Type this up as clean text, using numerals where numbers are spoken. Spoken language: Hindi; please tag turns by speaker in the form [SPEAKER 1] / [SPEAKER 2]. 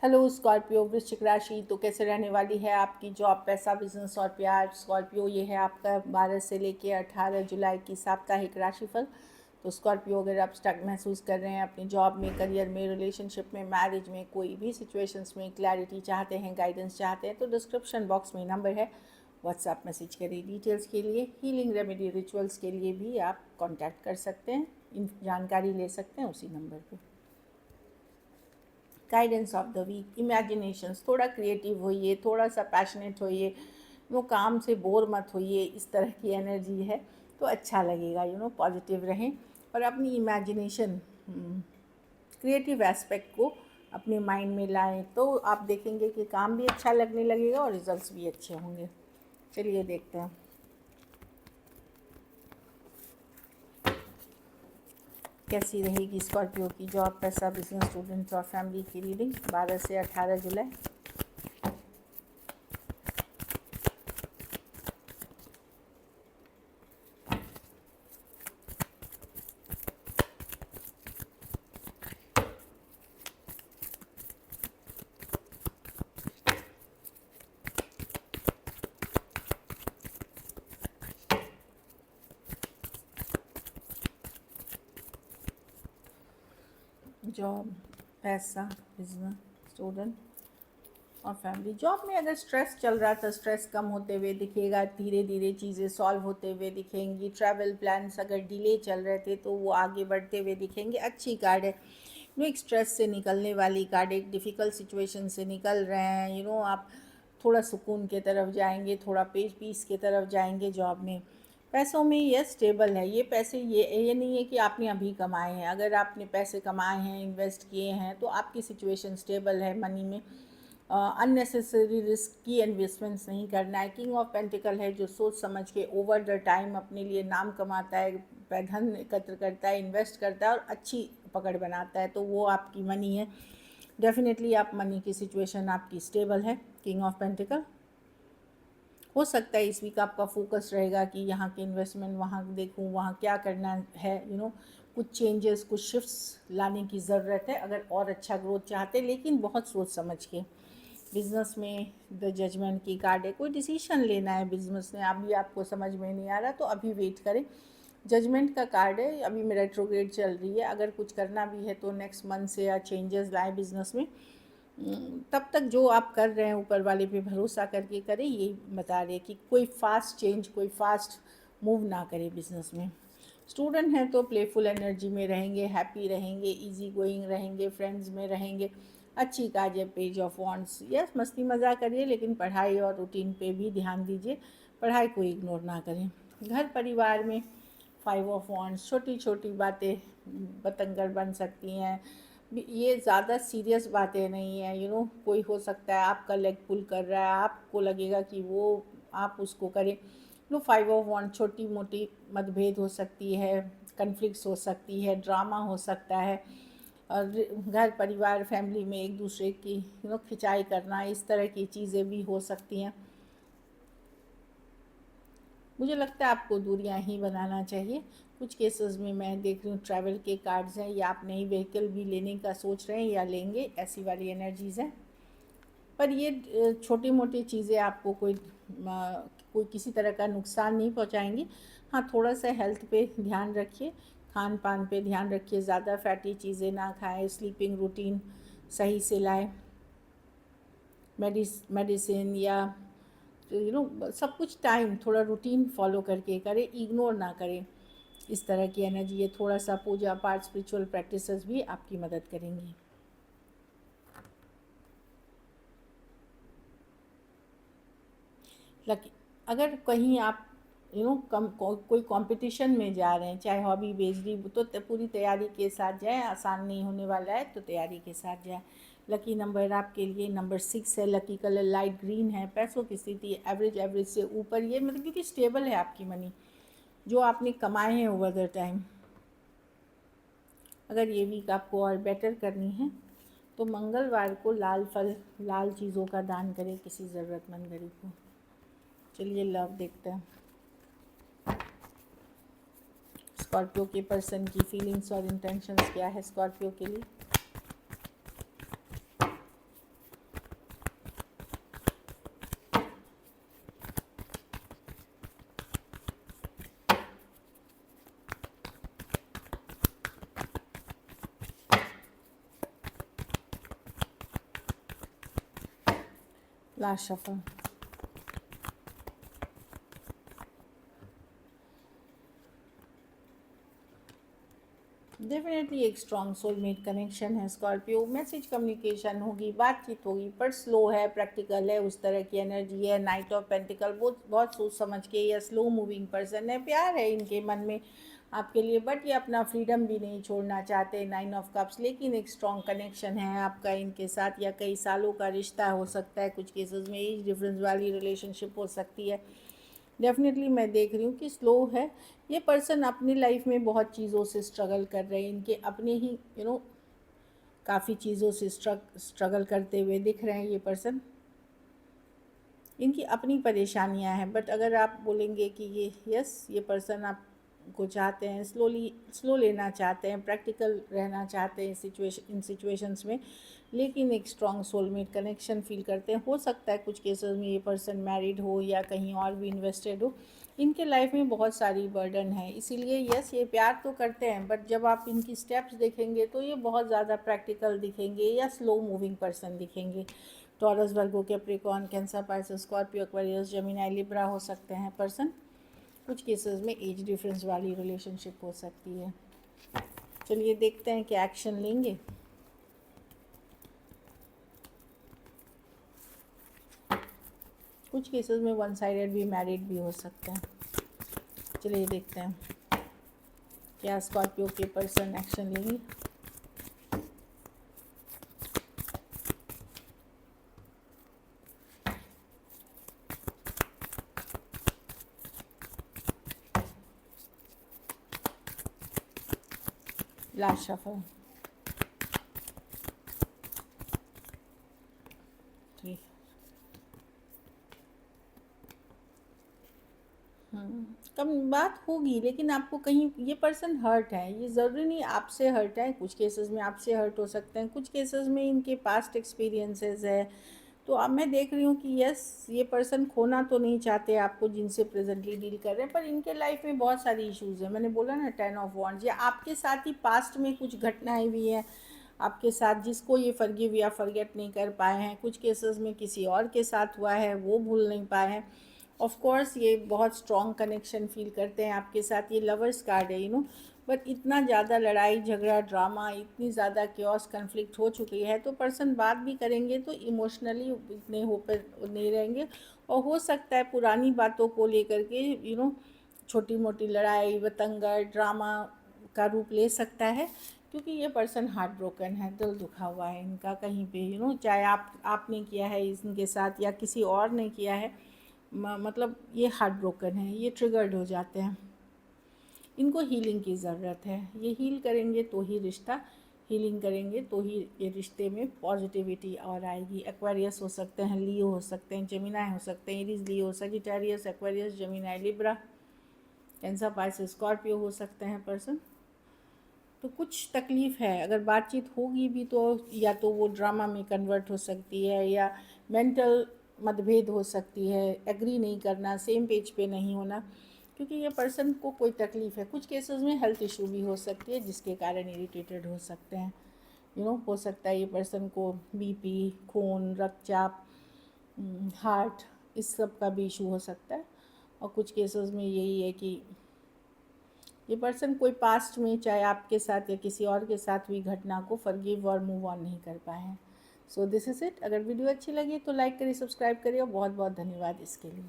[SPEAKER 1] हेलो स्कॉर्पियो वृश्चिक राशि। तो कैसे रहने वाली है आपकी जॉब, पैसा, बिजनेस और प्यार। स्कॉर्पियो, ये है आपका 12 से लेके 18 जुलाई की साप्ताहिक राशिफल। तो स्कॉर्पियो, अगर आप स्टक महसूस कर रहे हैं अपनी जॉब में, करियर में, रिलेशनशिप में, मैरिज में, कोई भी सिचुएशंस में क्लैरिटी चाहते हैं, गाइडेंस चाहते हैं, तो डिस्क्रिप्शन बॉक्स में नंबर है, व्हाट्सएप मैसेज करें डिटेल्स के लिए। हीलिंग रेमेडी रिचुअल्स के लिए भी आप कॉन्टैक्ट कर सकते हैं, जानकारी ले सकते हैं उसी नंबर पर। Guidance of the week, imaginations, थोड़ा क्रिएटिव होइए, थोड़ा सा पैशनेट होइए, वो काम से बोर मत होइए, इस तरह की एनर्जी है तो अच्छा लगेगा। पॉजिटिव रहें और अपनी इमेजिनेशन, क्रिएटिव एस्पेक्ट को अपने माइंड में लाएं तो आप देखेंगे कि काम भी अच्छा लगने लगेगा और रिजल्ट्स भी अच्छे होंगे। चलिए देखते हैं कैसी रहेगी स्कॉर्पियो की जॉब, पैसा, बिजनेस, स्टूडेंट्स और फैमिली की रीडिंग 12 से 18 जुलाई। जॉब, पैसा, बिजनेस, स्टूडेंट और फैमिली। जॉब में अगर स्ट्रेस चल रहा था, स्ट्रेस कम होते हुए दिखेगा, धीरे धीरे चीज़ें सॉल्व होते हुए दिखेंगी। ट्रैवल प्लान्स अगर डिले चल रहे थे तो वो आगे बढ़ते हुए दिखेंगे। अच्छी कार्ड है, एक स्ट्रेस से निकलने वाली कार्ड, एक डिफ़िकल्ट सिचुएशन से निकल रहे हैं। आप थोड़ा सुकून के तरफ जाएंगे, थोड़ा पीस के तरफ जाएंगे जॉब में। पैसों में ये स्टेबल है, ये पैसे ये नहीं है कि आपने अभी कमाए हैं। अगर आपने पैसे कमाए हैं, इन्वेस्ट किए हैं, तो आपकी सिचुएशन स्टेबल है मनी में। अननेसेसरी रिस्क की इन्वेस्टमेंट्स नहीं करना है। किंग ऑफ पेंटिकल है जो सोच समझ के ओवर द टाइम अपने लिए नाम कमाता है, धन एकत्र करता है, इन्वेस्ट करता है और अच्छी पकड़ बनाता है, तो वो आपकी मनी है। डेफिनेटली आप मनी की सिचुएशन आपकी स्टेबल है। किंग ऑफ पेंटिकल हो सकता है इस वीक आपका फोकस रहेगा कि यहाँ के इन्वेस्टमेंट वहाँ देखूँ, वहाँ क्या करना है। कुछ चेंजेस, कुछ शिफ्ट्स लाने की ज़रूरत है अगर और अच्छा ग्रोथ चाहते, लेकिन बहुत सोच समझ के। बिज़नेस में द जजमेंट की कार्ड है, कोई डिसीजन लेना है बिज़नेस में, अभी आपको समझ में नहीं आ रहा तो अभी वेट करें। जजमेंट का कार्ड है, अभी मेरा रेट्रोग्रेड चल रही है, अगर कुछ करना भी है तो नेक्स्ट मंथ से या चेंजेस लाएँ बिज़नेस में। तब तक जो आप कर रहे हैं ऊपर वाले पे भरोसा करके करें, यही बता रहे कि कोई फास्ट चेंज, कोई फास्ट मूव ना करें बिज़नेस में। स्टूडेंट हैं तो प्लेफुल एनर्जी में रहेंगे, हैप्पी रहेंगे, इजी गोइंग रहेंगे, फ्रेंड्स में रहेंगे। अच्छी काज है पेज ऑफ वॉन्ड्स। यस, मस्ती मज़ा करिए लेकिन पढ़ाई और रूटीन पे भी ध्यान दीजिए, पढ़ाई को इग्नोर ना करें। घर परिवार में 5 ऑफ वॉन्ड्स, छोटी छोटी बातें बतंगड़ बन सकती हैं, ये ज़्यादा सीरियस बातें नहीं हैं। कोई हो सकता है आपका लेग पुल कर रहा है, आपको लगेगा कि वो आप उसको करें। 5 ऑफ वॉन्ड, छोटी मोटी मतभेद हो सकती है, कन्फ्लिक्ट्स हो सकती है, ड्रामा हो सकता है, और घर परिवार फैमिली में एक दूसरे की खिंचाई करना, इस तरह की चीज़ें भी हो सकती हैं। मुझे लगता है आपको दूरियां ही बनाना चाहिए। कुछ केसेस में मैं देख रही हूँ ट्रैवल के कार्ड्स हैं, या आप नई व्हीकल भी लेने का सोच रहे हैं या लेंगे, ऐसी वाली एनर्जीज़ हैं। पर ये छोटी मोटी चीज़ें आपको कोई किसी तरह का नुकसान नहीं पहुंचाएंगी। हाँ, थोड़ा सा हेल्थ पे ध्यान रखिए, खान पान पे ध्यान रखिए, ज़्यादा फैटी चीज़ें ना खाएं, स्लीपिंग रूटीन सही से लाएं, मेडिसिन या सब कुछ टाइम, थोड़ा रूटीन फॉलो करके करें, इग्नोर ना करें इस तरह की एनर्जी। ये थोड़ा सा पूजा पाठ, स्पिरिचुअल प्रैक्टिसेस भी आपकी मदद करेंगी। लकी, अगर कहीं आप कोई कंपटीशन में जा रहे हैं, चाहे हॉबी बेस्ड, तो पूरी तैयारी के साथ जाएं, आसान नहीं होने वाला है तो तैयारी के साथ जाएं। लकी नंबर आपके लिए नंबर 6 है, लकी कलर लाइट ग्रीन है। पैसों की स्थिति एवरेज से ऊपर, ये मतलब क्योंकि स्टेबल है आपकी मनी, जो आपने कमाए हैं ओवर द टाइम। अगर ये वीक आपको और बेटर करनी है तो मंगलवार को लाल फल, लाल चीज़ों का दान करें किसी ज़रूरतमंद गरीब को। चलिए लव देखते हैं स्कॉर्पियो के पर्सन की फीलिंग्स और इंटेंशंस क्या है स्कॉर्पियो के लिए। Last shuffle. डेफिनेटली एक स्ट्रॉन्ग सोलमेट कनेक्शन है स्कॉर्पियो। मैसेज कम्युनिकेशन होगी, बातचीत होगी, पर स्लो है, प्रैक्टिकल है, उस तरह की एनर्जी है। नाइट ऑफ पेंटिकल बहुत बहुत सोच समझ के, या स्लो मूविंग पर्सन है, प्यार है इनके मन में आपके लिए, बट ये अपना फ्रीडम भी नहीं छोड़ना चाहते। 9 ऑफ कप्स, लेकिन एक स्ट्रॉन्ग कनेक्शन है आपका इनके साथ, या कई सालों का रिश्ता हो सकता है। कुछ केसेस में एज डिफरेंस वाली रिलेशनशिप हो सकती है। डेफिनेटली मैं देख रही हूँ कि स्लो है ये पर्सन। अपनी लाइफ में बहुत चीज़ों से स्ट्रगल कर रहे हैं, इनके अपने ही काफ़ी चीज़ों से स्ट्रगल करते हुए दिख रहे हैं ये पर्सन। इनकी अपनी परेशानियां हैं, बट अगर आप बोलेंगे कि ये यस, ये पर्सन आपको चाहते हैं, स्लो लेना चाहते हैं, प्रैक्टिकल रहना चाहते हैं इन सिचुएशंस में, लेकिन एक स्ट्रॉन्ग सोलमेट कनेक्शन फील करते हैं। हो सकता है कुछ केसेस में ये पर्सन मैरिड हो या कहीं और भी इन्वेस्टेड हो। इनके लाइफ में बहुत सारी बर्डन है, इसीलिए यस ये प्यार तो करते हैं, बट जब आप इनकी स्टेप्स देखेंगे तो ये बहुत ज़्यादा प्रैक्टिकल दिखेंगे या स्लो मूविंग पर्सन दिखेंगे। Taurus, Virgo, Capricorn, Cancer, Pisces, Scorpio, Aquarius, Gemini, Libra हो सकते हैं पर्सन। कुछ केसेस में एज डिफरेंस वाली रिलेशनशिप हो सकती है। चलिए देखते हैं क्या एक्शन लेंगे। कुछ केसेस में वन साइडेड भी मैरिड भी हो सकते हैं। चलिए देखते हैं क्या स्कॉर्पियो के पर्सन एक्शन लेंगे। Last shuffle. ठीक। कम बात होगी, लेकिन आपको कहीं ये पर्सन हर्ट है, ये ज़रूरी नहीं आपसे हर्ट है। कुछ केसेस में आपसे हर्ट हो सकते हैं, कुछ केसेस में इनके पास्ट एक्सपीरियंसेस है। तो अब मैं देख रही हूँ कि यस ये पर्सन खोना तो नहीं चाहते आपको जिनसे प्रेजेंटली डील कर रहे हैं, पर इनके लाइफ में बहुत सारी इश्यूज़ हैं। मैंने बोला ना 10 ऑफ वॉन्ड्स, या आपके साथ ही पास्ट में कुछ घटनाएं भी हैं आपके साथ, जिसको ये फॉरगिव या फॉरगेट नहीं कर पाए हैं। कुछ केसेस में किसी और के साथ हुआ है, वो भूल नहीं पाए हैं। ऑफ कोर्स ये बहुत स्ट्रॉन्ग कनेक्शन फील करते हैं आपके साथ। ये लवर्स कार्ड है बट इतना ज़्यादा लड़ाई झगड़ा ड्रामा, इतनी ज़्यादा क्योस कन्फ्लिक्ट हो चुकी है, तो पर्सन बात भी करेंगे तो इमोशनली इतने पर नहीं रहेंगे। और हो सकता है पुरानी बातों को लेकर के छोटी मोटी लड़ाई, बतंगड़, ड्रामा का रूप ले सकता है, क्योंकि ये पर्सन हार्ट ब्रोकन है, दिल दुखा हुआ है इनका कहीं पे चाहे आपने किया है इनके साथ या किसी और ने किया है, मतलब ये हार्ट ब्रोकन है, ये ट्रिगर्ड हो जाते हैं। इनको हीलिंग की ज़रूरत है, ये हील करेंगे तो ही रिश्ता, हीलिंग करेंगे तो ही ये रिश्ते में पॉजिटिविटी और आएगी। एक्वेरियस हो सकते हैं, लियो हो सकते हैं, जेमिनी हो सकते हैं, Aries, Leo, Sagittarius, Aquarius, Gemini, Libra, Cancer, Pisces, Scorpio हो सकते हैं पर्सन। तो कुछ तकलीफ़ है, अगर बातचीत होगी भी तो या तो वो ड्रामा में कन्वर्ट हो सकती है, या मेंटल मतभेद हो सकती है, एग्री नहीं करना, सेम पेज पे नहीं होना, क्योंकि ये पर्सन को कोई तकलीफ़ है। कुछ केसेस में हेल्थ इशू भी हो सकती है जिसके कारण इरिटेटेड हो सकते हैं। हो सकता है ये पर्सन को बीपी, खून, रक्तचाप, हार्ट, इस सब का भी इशू हो सकता है। और कुछ केसेस में यही है कि ये पर्सन कोई पास्ट में चाहे आपके साथ या किसी और के साथ हुई घटना को फॉरगिव और मूव ऑन नहीं कर पाए हैं। So this is it. अगर वीडियो अच्छी लगी तो लाइक करिए, सब्सक्राइब करिए, और बहुत बहुत धन्यवाद इसके लिए।